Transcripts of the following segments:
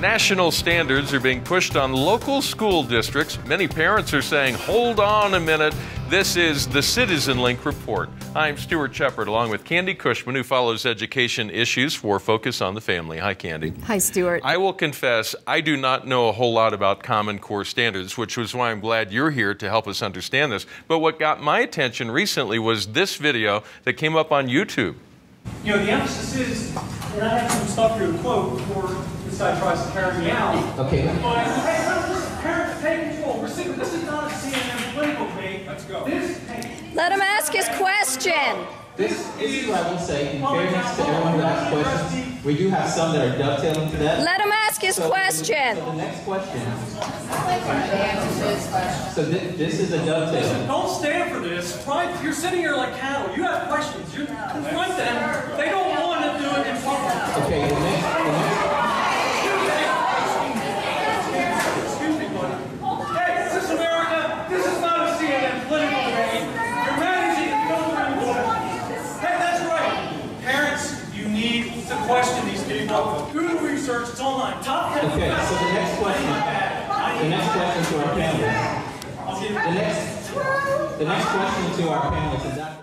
National standards are being pushed on local school districts. Many parents are saying, hold on a minute. This is the CitizenLink report. I'm Stuart Shepard, along with Candi Cushman, who follows education issues for Focus on the Family. Hi, Candi. Hi, Stuart. I will confess, I do not know a whole lot about Common Core standards, which was why I'm glad you're here to help us understand this. But what got my attention recently was this video that came up on YouTube. You know, the emphasis is, and I have some stuff here to quote before this guy tries to carry me out. Okay. But, hey, listen, parents, take control. This is not a CNN political debate. Let's go. Let him ask his question. This is what I will say, in fairness to everyone who asked questions, we do have some that are dovetailing to that. Let him ask his question. So the next question. So this is a dovetail. Don't stand for this. You're sitting here like cattle. You have questions. You confront them. They don't want to do it in public. Okay, the next. Excuse me, buddy. Hey, this is America. This is not a CNN political debate. You're managing to go through the Hey, that's right. Parents, you need to question these people. Do the research. It's online. Top 10. Okay, so the next question. The next question to our panelists. The next question to our panelists is that.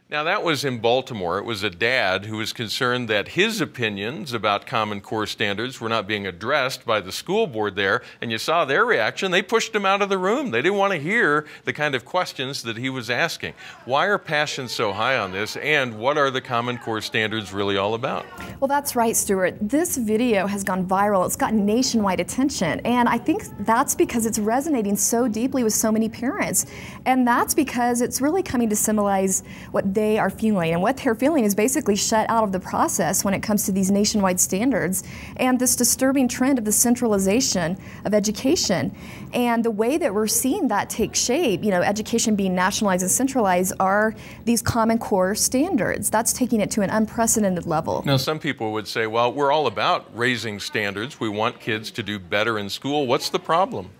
Now, that was in Baltimore. It was a dad who was concerned that his opinions about Common Core standards were not being addressed by the school board there, and you saw their reaction. They pushed him out of the room. They didn't want to hear the kind of questions that he was asking. Why are passions so high on this, and what are the Common Core standards really all about? Well, that's right, Stuart. This video has gone viral. It's gotten nationwide attention, and I think that's because it's resonating so deeply with so many parents, and that's because it's really coming to symbolize what they are feeling, and what they're feeling is basically shut out of the process when it comes to these nationwide standards and this disturbing trend of the centralization of education. And the way that we're seeing that take shape, you know, education being nationalized and centralized, are these Common Core standards. That's taking it to an unprecedented level. Now, some people would say, well, we're all about raising standards. We want kids to do better in school. What's the problem?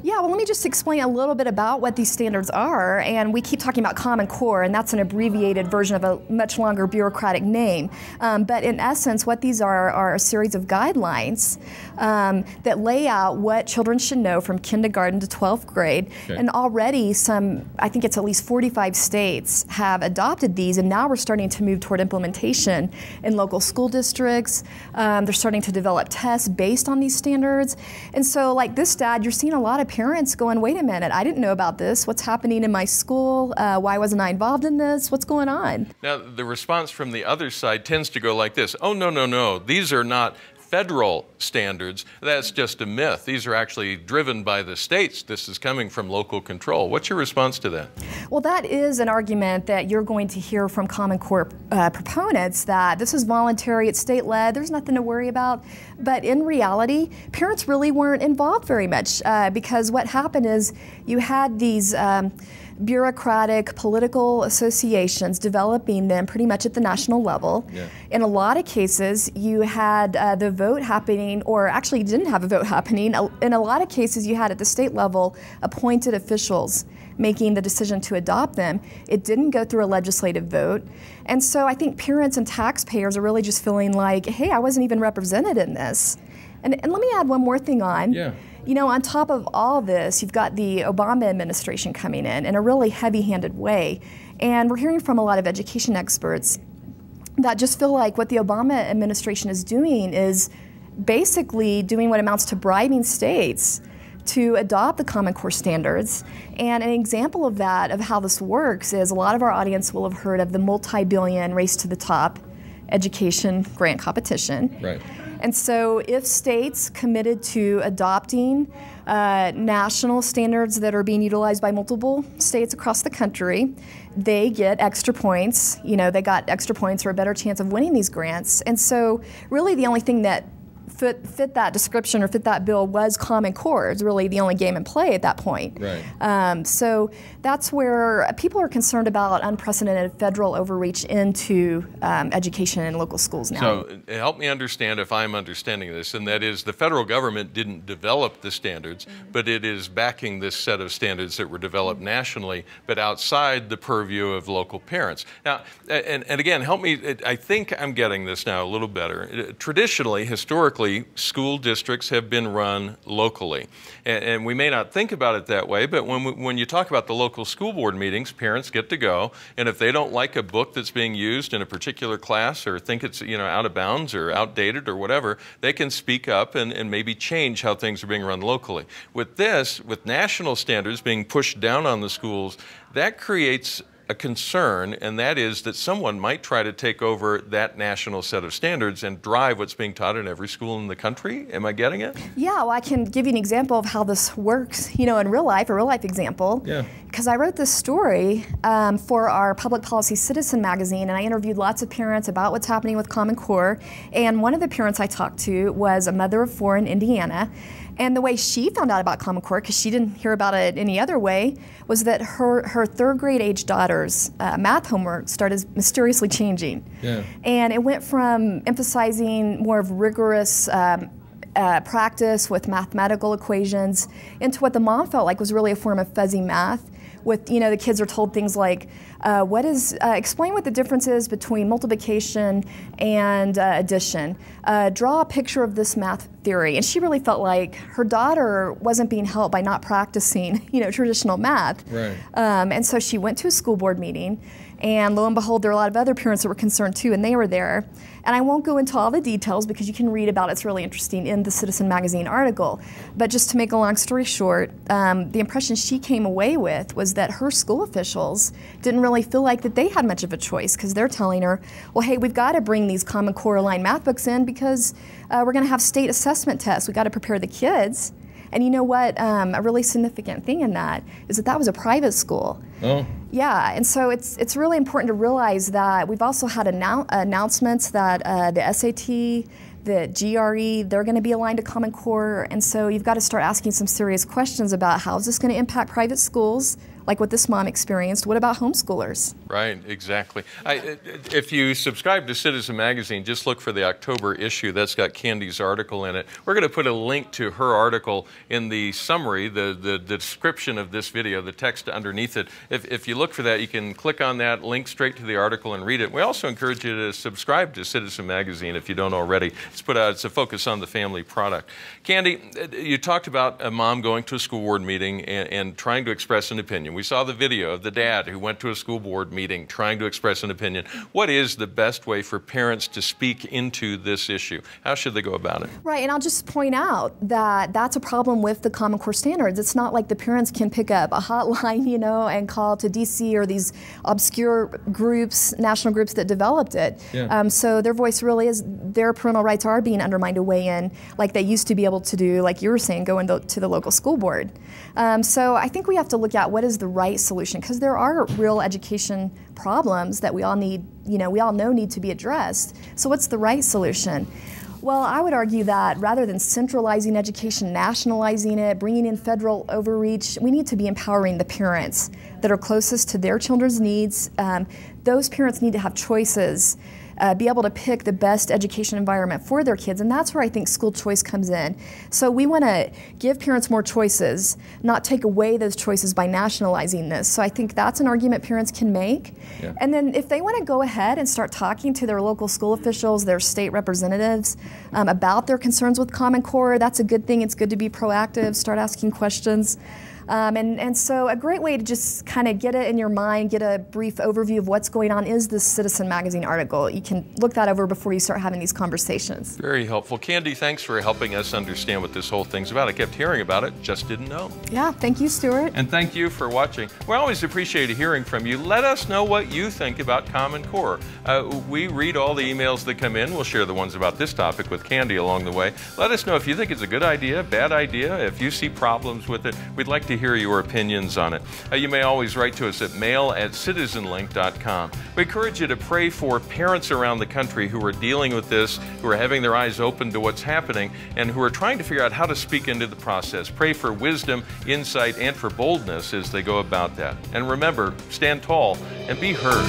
Yeah, well, let me just explain a little bit about what these standards are. And we keep talking about Common Core, and that's an abbreviated version of a much longer bureaucratic name. But in essence, what these are a series of guidelines that lay out what children should know from kindergarten to 12th grade. Okay. And already I think it's at least 45 states have adopted these, and now we're starting to move toward implementation in local school districts. They're starting to develop tests based on these standards. And so, like this dad, you're seeing a lot of parents going, wait a minute, I didn't know about this. What's happening in my school? Why wasn't I involved in this? What's going on? Now, the response from the other side tends to go like this. Oh, no, no, no. These are not federal standards. That's just a myth. These are actually driven by the states. This is coming from local control. What's your response to that? Well, that is an argument that you're going to hear from Common Core proponents, that this is voluntary, it's state-led, there's nothing to worry about. But in reality, parents really weren't involved very much because what happened is you had these bureaucratic political associations developing them pretty much at the national level. Yeah. In a lot of cases, you had the vote happening, or actually you didn't have a vote happening. In a lot of cases, you had at the state level appointed officials making the decision to adopt them. It didn't go through a legislative vote. And so I think parents and taxpayers are really just feeling like, hey, I wasn't even represented in this. And let me add one more thing on. Yeah. You know, on top of all this, you've got the Obama administration coming in a really heavy-handed way. And we're hearing from a lot of education experts that just feel like what the Obama administration is doing is basically doing what amounts to bribing states to adopt the Common Core standards. And an example of that, of how this works, is a lot of our audience will have heard of the multi-billion Race to the Top education grant competition. Right. And so if states committed to adopting national standards that are being utilized by multiple states across the country, they get extra points. You know, they got extra points or a better chance of winning these grants. And so really the only thing that fit that description or fit that bill was Common Core. It's really the only game in play at that point. Right. So that's where people are concerned about unprecedented federal overreach into education in local schools now. So help me understand if I'm understanding this, and that is the federal government didn't develop the standards, but it is backing this set of standards that were developed nationally, but outside the purview of local parents. Now, and again, help me, I think I'm getting this now a little better. Traditionally, historically, historically, school districts have been run locally. And we may not think about it that way, but when you talk about the local school board meetings, parents get to go, and if they don't like a book that's being used in a particular class or think it's out of bounds or outdated or whatever, they can speak up and maybe change how things are being run locally. With this, with national standards being pushed down on the schools, that creates a concern, and that is that someone might try to take over that national set of standards and drive what's being taught in every school in the country. Am I getting it? Yeah, well, I can give you an example of how this works, in real life, a real life example. Yeah. Because I wrote this story for our Public Policy Citizen magazine, and I interviewed lots of parents about what's happening with Common Core. And one of the parents I talked to was a mother of 4 in Indiana. And the way she found out about Common Core, because she didn't hear about it any other way, was that her 3rd grade age daughter's math homework started mysteriously changing. Yeah. And it went from emphasizing more of rigorous practice with mathematical equations into what the mom felt like was really a form of fuzzy math. With, the kids are told things like, explain what the difference is between multiplication and addition. Draw a picture of this math theory. And she really felt like her daughter wasn't being helped by not practicing, traditional math. Right. And so she went to a school board meeting, and lo and behold, there were a lot of other parents that were concerned too, and they were there. And I won't go into all the details because you can read about it. It's really interesting in the Citizen magazine article. But just to make a long story short, the impression she came away with was that her school officials didn't really feel like that they had much of a choice, because they're telling her, well, hey, we've got to bring these Common Core aligned math books in because we're going to have state assessment tests. We've got to prepare the kids. And you know what? A really significant thing in that is that was a private school. Oh. Yeah, and so it's really important to realize that we've also had announcements that the SAT, the GRE, they're going to be aligned to Common Core, and so you've got to start asking some serious questions about how is this going to impact private schools, like what this mom experienced. What about homeschoolers? Right, exactly. If you subscribe to Citizen Magazine, just look for the October issue. That's got Candi's article in it. We're going to put a link to her article in the summary, the description of this video, the text underneath it. If you look for that, you can click on that, link straight to the article and read it. We also encourage you to subscribe to Citizen Magazine if you don't already. It's a focus on the family product. Candi, you talked about a mom going to a school board meeting and trying to express an opinion. We saw the video of the dad who went to a school board meeting trying to express an opinion. What is the best way for parents to speak into this issue? How should they go about it? Right, and I'll just point out that that's a problem with the Common Core standards. It's not like the parents can pick up a hotline, and call to DC or these obscure groups, national groups that developed it. Yeah. So their voice really is, their parental rights are being undermined to weigh in like they used to be able to do, like you were saying, go to the local school board. So I think we have to look at what is the right solution, because there are real education problems that we all need, we all know need to be addressed. So what's the right solution? Well, I would argue that rather than centralizing education, nationalizing it, bringing in federal overreach, we need to be empowering the parents that are closest to their children's needs. Those parents need to have choices, be able to pick the best education environment for their kids, and that's where I think school choice comes in. So we want to give parents more choices, not take away those choices by nationalizing this. So I think that's an argument parents can make. Yeah. And then if they want to go ahead and start talking to their local school officials, their state representatives, about their concerns with Common Core, that's a good thing. It's good to be proactive, start asking questions. And so a great way to just kind of get it in your mind, get a brief overview of what's going on is this Citizen Magazine article. You can look that over before you start having these conversations. Very helpful. Candi, thanks for helping us understand what this whole thing's about. I kept hearing about it, just didn't know. Yeah, thank you, Stuart. And thank you for watching. We always appreciate hearing from you. Let us know what you think about Common Core. We read all the emails that come in. We'll share the ones about this topic with Candi along the way. Let us know if you think it's a good idea, bad idea, if you see problems with it. We'd like to hear your opinions on it. You may always write to us at mail@citizenlink.com. We encourage you to pray for parents around the country who are dealing with this, who are having their eyes open to what's happening, and who are trying to figure out how to speak into the process. Pray for wisdom, insight, and for boldness as they go about that. And remember, stand tall and be heard.